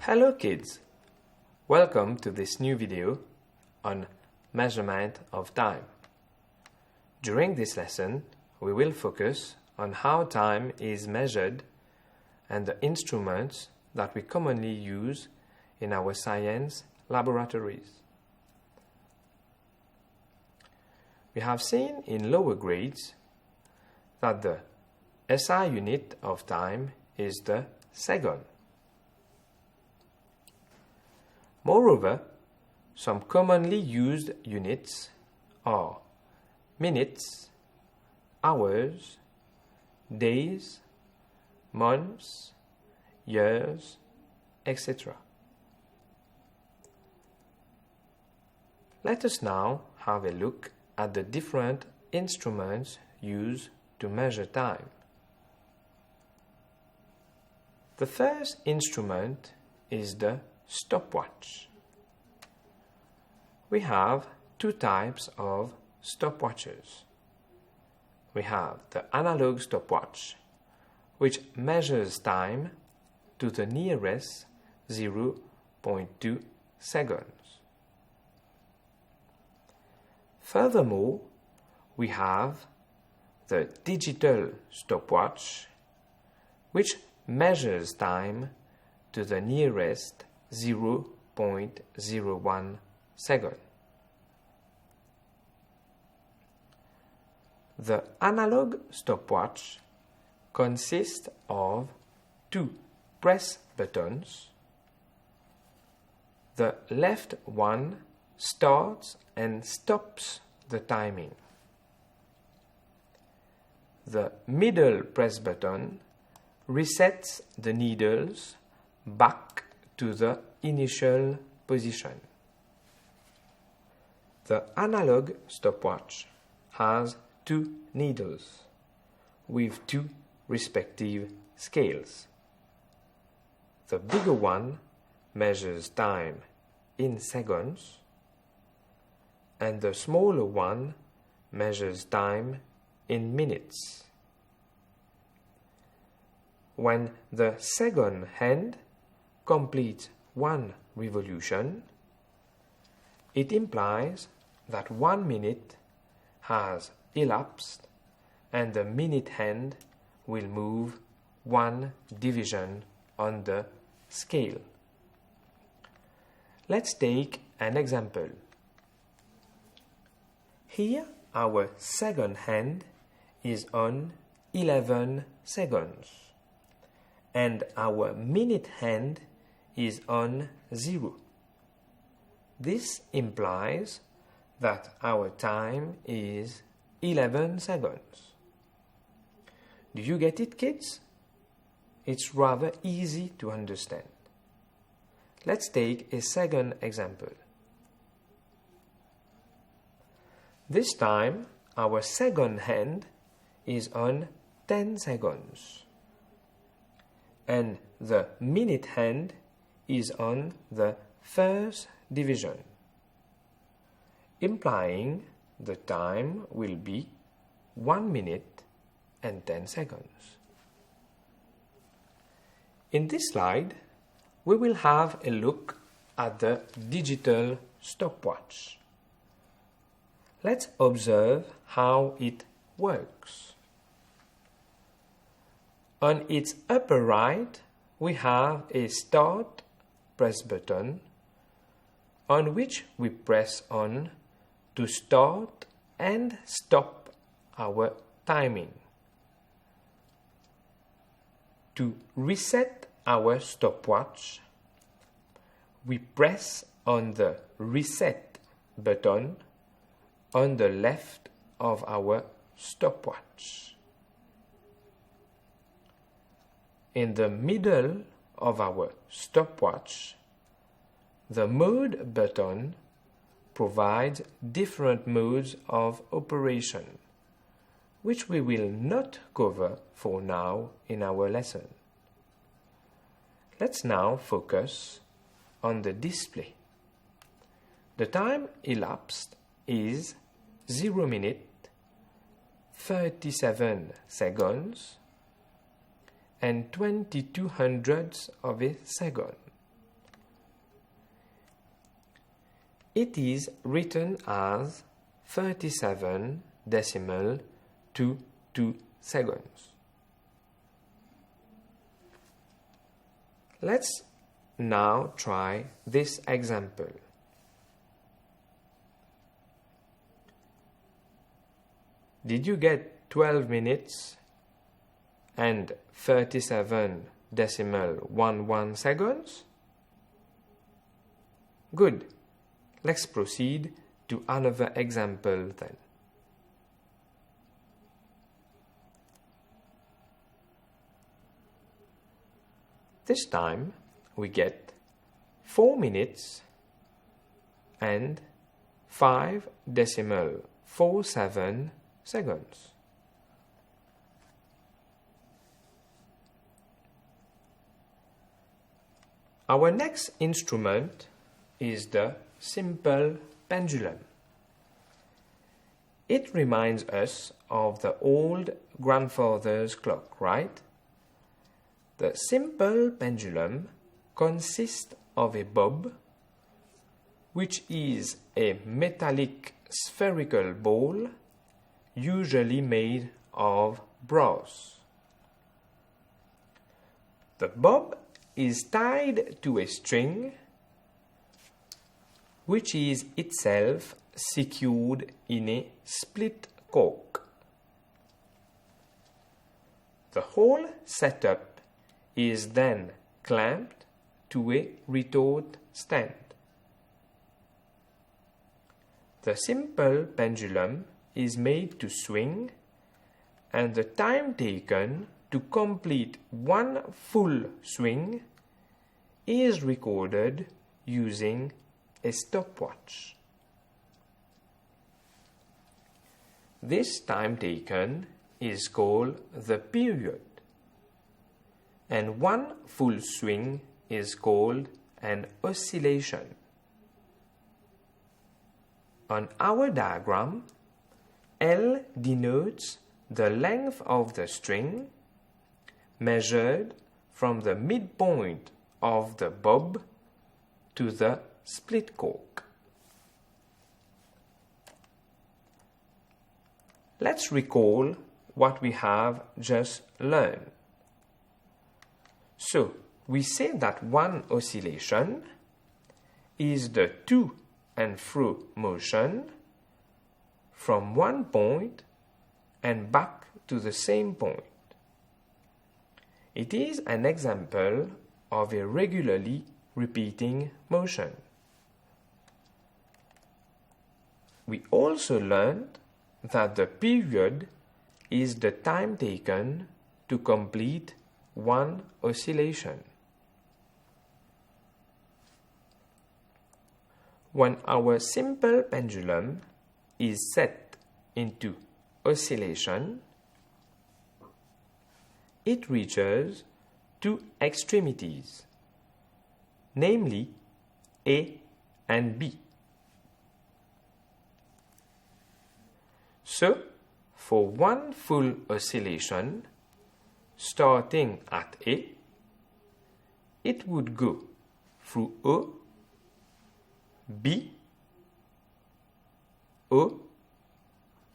Hello kids! Welcome to this new video on measurement of time. During this lesson, we will focus on how time is measured and the instruments that we commonly use in our science laboratories. We have seen in lower grades that the SI unit of time is the second. Moreover, some commonly used units are minutes, hours, days, months, years, etc. Let us now have a look at the different instruments used to measure time. The first instrument is the stopwatch. We have two types of stopwatches. We have the analog stopwatch, which measures time to the nearest 0.2 seconds. Furthermore, we have the digital stopwatch, which measures time to the nearest 0.01 second. The analog stopwatch consists of two press buttons. The left one starts and stops the timing. The middle press button resets the needles back to the initial position. The analog stopwatch has two needles with two respective scales. The bigger one measures time in seconds, and the smaller one measures time in minutes. When the second hand completes one revolution, it implies that 1 minute has elapsed and the minute hand will move one division on the scale. Let's take an example. Here our second hand is on 11 seconds and our minute hand is on 0. This implies that our time is 11 seconds. Do you get it, kids? It's rather easy to understand. Let's take a second example. This time, our second hand is on 10 seconds and the minute hand is on the first division, implying the time will be 1 minute and 10 seconds. In this slide, we will have a look at the digital stopwatch. Let's observe how it works. On its upper right, we have a start press button on which we press on to start and stop our timing. To reset our stopwatch, we press on the reset button on the left of our stopwatch. In the middle of our stopwatch, the mode button provides different modes of operation, which we will not cover for now in our lesson. Let's now focus on the display. The time elapsed is 0 minute 37 seconds and 22 hundredths of a second. it is written as 37.22 seconds. Let's now try this example. Did you get 12 minutes and 37.11 seconds? Good. Let's proceed to another example then. This time we get 4 minutes and 5.47 seconds. Our next instrument is the simple pendulum. It reminds us of the old grandfather's clock, right? The simple pendulum consists of a bob, which is a metallic spherical ball, usually made of brass. The bob is tied to a string, which is itself secured in a split cork. The whole setup is then clamped to a retort stand. The simple pendulum is made to swing, and the time taken to complete one full swing is recorded using a stopwatch. This time taken is called the period, and one full swing is called an oscillation. On our diagram, L denotes the length of the string measured from the midpoint of the bob to the split cork. Let's recall what we have just learned. So, we say that one oscillation is the to and fro motion from one point and back to the same point. It is an example of a regularly repeating motion. We also learned that the period is the time taken to complete one oscillation. When our simple pendulum is set into oscillation, it reaches two extremities, namely A and B. So, for one full oscillation, starting at A, it would go through O, B, O,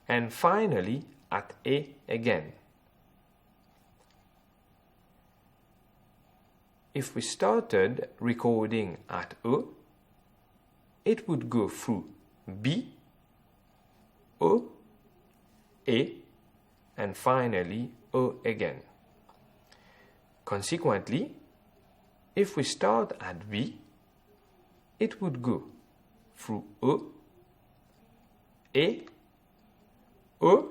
and finally at A again. If we started recording at O, it would go through B, O, A, and finally O again. Consequently, if we start at B, it would go through O, A, O,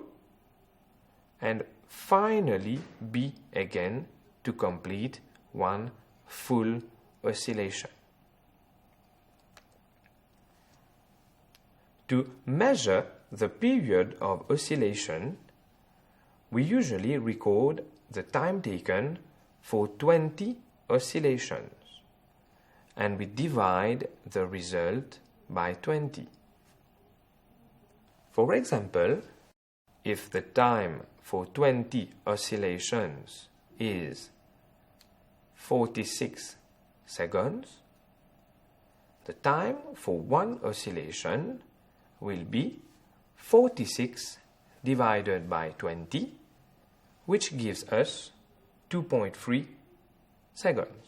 and finally B again to complete one full oscillation. To measure the period of oscillation, we usually record the time taken for 20 oscillations, and we divide the result by 20. For example, if the time for 20 oscillations is 46 seconds, the time for one oscillation will be 46 divided by 20, which gives us 2.3 seconds.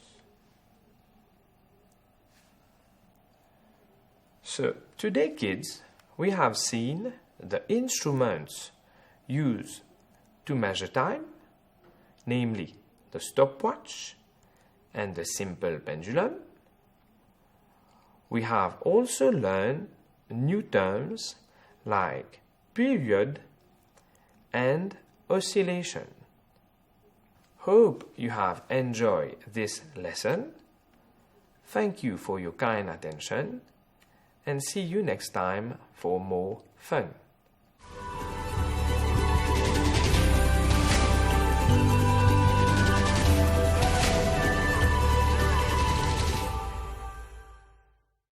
So today, kids, we have seen the instruments used to measure time, namely the stopwatch and the simple pendulum. We have also learned new terms like period and oscillation. Hope you have enjoyed this lesson. Thank you for your kind attention, and see you next time for more fun.